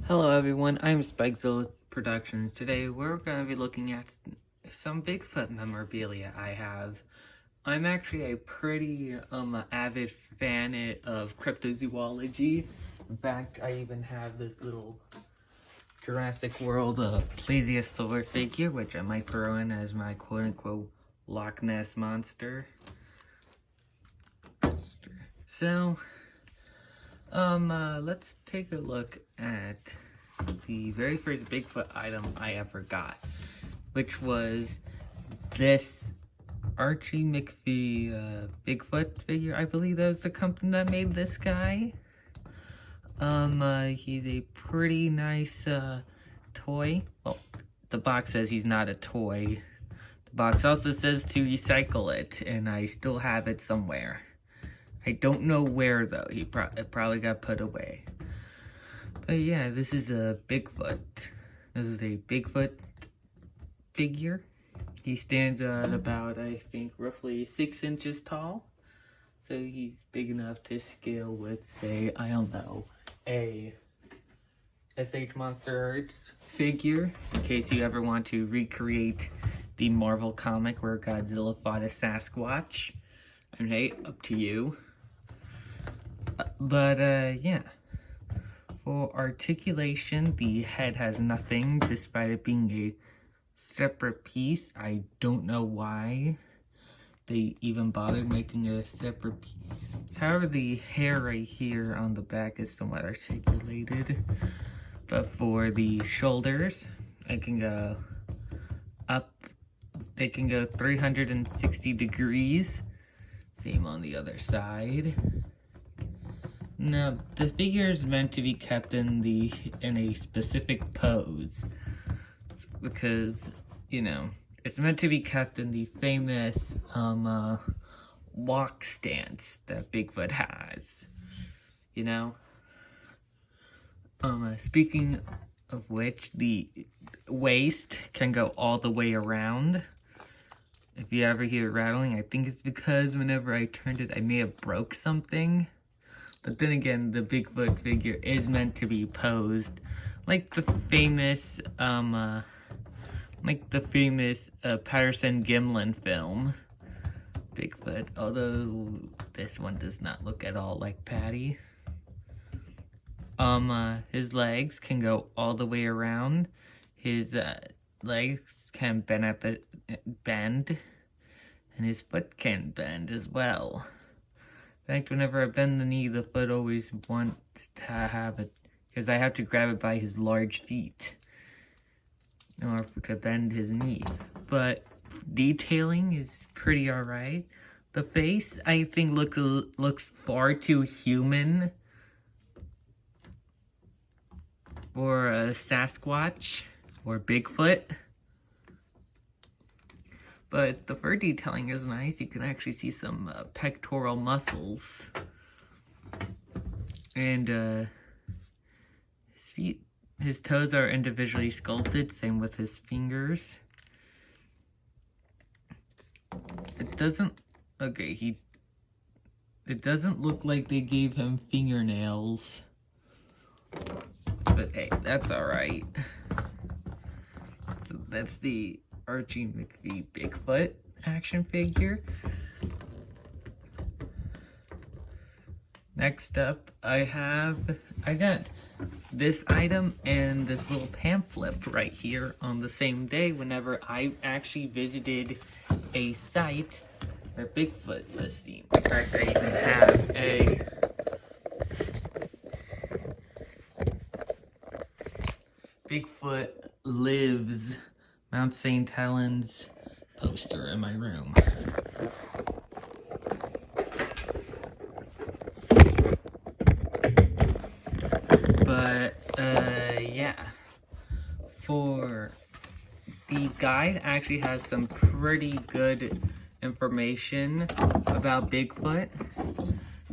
Hello everyone, I'm Spikezilla Productions. Today we're going to be looking at some Bigfoot memorabilia I have. I'm actually a pretty avid fan of cryptozoology. In fact, I even have this little Jurassic World Plesiosaurus figure, which I might throw in as my quote-unquote Loch Ness monster. So, let's take a look at the very first Bigfoot item I ever got, which was this Archie McPhee Bigfoot figure. I believe that was the company that made this guy. He's a pretty nice toy. Well, the box says he's not a toy. The box also says to recycle it, and I still have it somewhere. I don't know where though. It probably got put away. But yeah, this is a Bigfoot. This is a Bigfoot figure. He stands at about, I think, roughly 6 inches tall. So he's big enough to scale with, say, I don't know, a SH Monster Arts figure. In case you ever want to recreate the Marvel comic where Godzilla fought a Sasquatch. And hey, up to you. Yeah. For articulation, the head has nothing, despite it being a separate piece. I don't know why they even bothered making it a separate piece. However, the hair right here on the back is somewhat articulated. But for the shoulders, I can go up. They can go 360 degrees. Same on the other side. Now, the figure is meant to be kept in a specific pose, because, you know, it's meant to be kept in the famous walk stance that Bigfoot has, you know? Speaking of which, the waist can go all the way around. If you ever hear it rattling, I think it's because whenever I turned it, I may have broke something. But then again, the Bigfoot figure is meant to be posed like the famous, Patterson Gimlin film, Bigfoot. Although this one does not look at all like Patty. His legs can go all the way around. His legs can bend, and his foot can bend as well. In fact, whenever I bend the knee, the foot always wants to have it, because I have to grab it by his large feet in order to bend his knee. But detailing is pretty alright. The face, I think, looks far too human for a Sasquatch or Bigfoot. But the fur detailing is nice. You can actually see some pectoral muscles. And his toes are individually sculpted, same with his fingers. It doesn't look like they gave him fingernails. But hey, that's alright. So that's the Archie McPhee Bigfoot action figure. Next up, I got this item and this little pamphlet right here on the same day whenever I actually visited a site where Bigfoot was seen. In fact, I even have a Bigfoot Lives Mount St. Helens poster in my room. But, yeah. For the guide actually has some pretty good information about Bigfoot.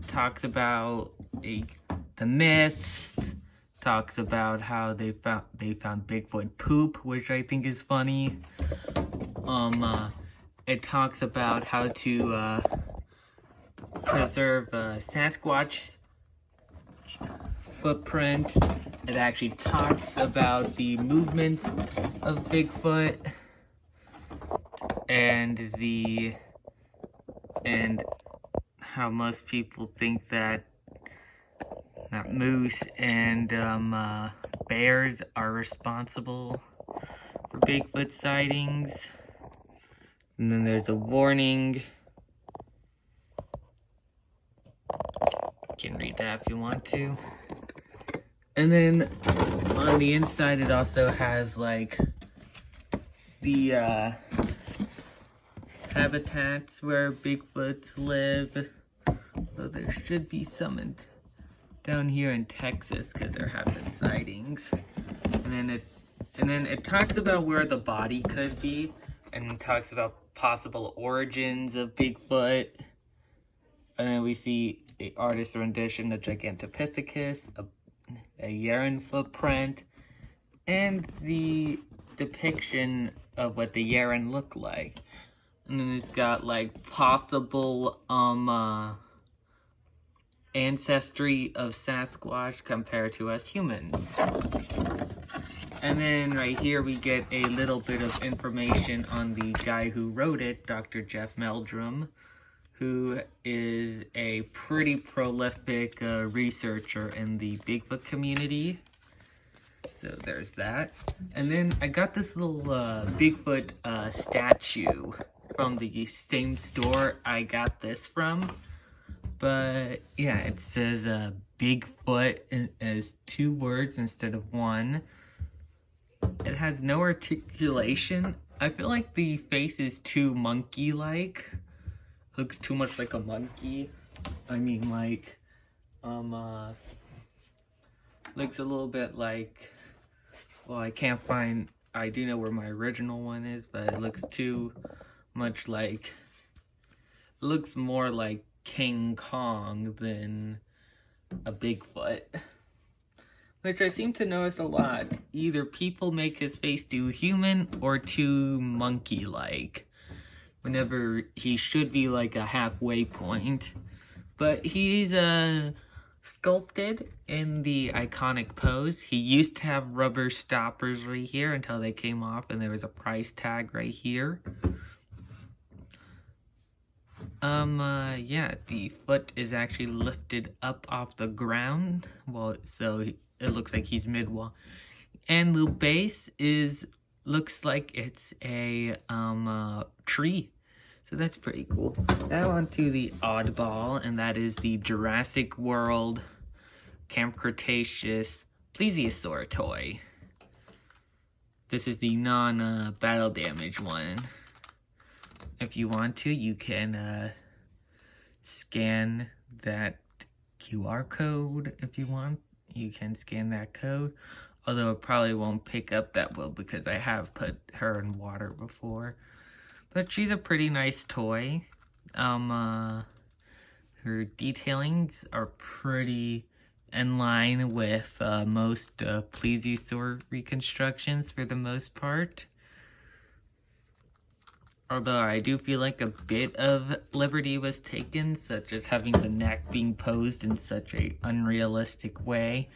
Talks about the myths. Talks about how they found Bigfoot poop, which I think is funny. It talks about how to preserve Sasquatch footprint. It actually talks about the movements of Bigfoot and how most people think that moose and bears are responsible for Bigfoot sightings. And then there's a warning. You can read that if you want to. And then on the inside it also has like the habitats where Bigfoots live. So there should be some down here in Texas because there have been sightings. And then it talks about where the body could be, and it talks about possible origins of Bigfoot. And then we see the artist's rendition of Gigantopithecus, a Yeren footprint, and the depiction of what the Yeren looked like. And then it's got like possible ancestry of Sasquatch compared to us humans. And then right here we get a little bit of information on the guy who wrote it, Dr. Jeff Meldrum, who is a pretty prolific researcher in the Bigfoot community. So there's that. And then I got this little Bigfoot statue from the same store I got this from. But yeah, it says Bigfoot as 2 words instead of 1. It has no articulation. I feel like the face is too monkey-like. Looks too much like a monkey. I mean, like, looks a little bit like, well, I do know where my original one is, but it looks too much like, it looks more like King Kong than a Bigfoot. Which I seem to notice a lot. Either people make his face too human or too monkey-like. Whenever he should be like a halfway point. But he's sculpted in the iconic pose. He used to have rubber stoppers right here until they came off and there was a price tag right here. Yeah, the foot is actually lifted up off the ground. Well, so it looks like he's mid-wall. And the base looks like it's a tree. So that's pretty cool. Now on to the oddball, and that is the Jurassic World Camp Cretaceous Plesiosaurus toy. This is the non-battle damage one. If you want to, you can scan that QR code if you want. You can scan that code, although it probably won't pick up that well because I have put her in water before. But she's a pretty nice toy. Her detailings are pretty in line with most Plesiosaur reconstructions for the most part. Although I do feel like a bit of liberty was taken, such as having the neck being posed in such a unrealistic way,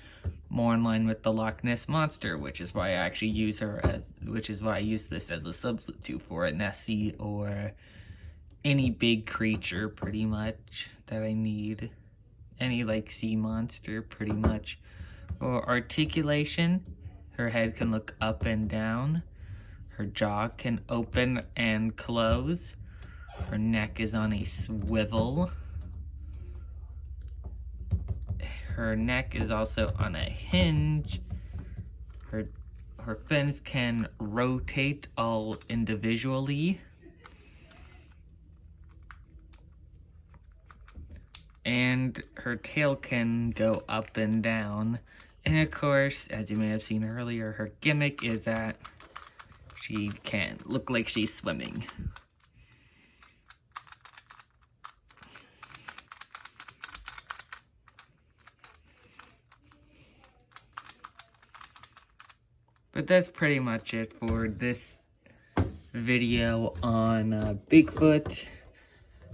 more in line with the Loch Ness Monster, which is why I actually use I use this as a substitute for a Nessie or any big creature pretty much that I need. Any like sea monster pretty much. For articulation, her head can look up and down. Her jaw can open and close. Her neck is on a swivel. Her neck is also on a hinge. Her fins can rotate all individually. And her tail can go up and down. And of course, as you may have seen earlier, her gimmick is that she can look like she's swimming. But that's pretty much it for this video on Bigfoot,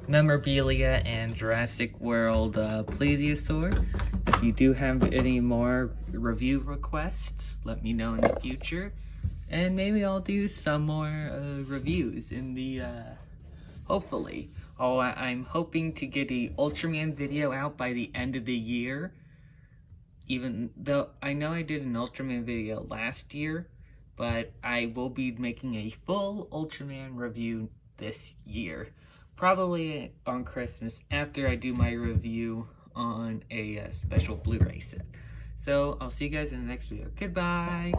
memorabilia, and Jurassic World Plesiosaur. If If you do have any more review requests, let me know in the future. And maybe I'll do some more reviews in the, hopefully. Oh, I'm hoping to get a Ultraman video out by the end of the year. Even though I know I did an Ultraman video last year, but I will be making a full Ultraman review this year. Probably on Christmas, after I do my review on a special Blu-ray set. So, I'll see you guys in the next video. Goodbye!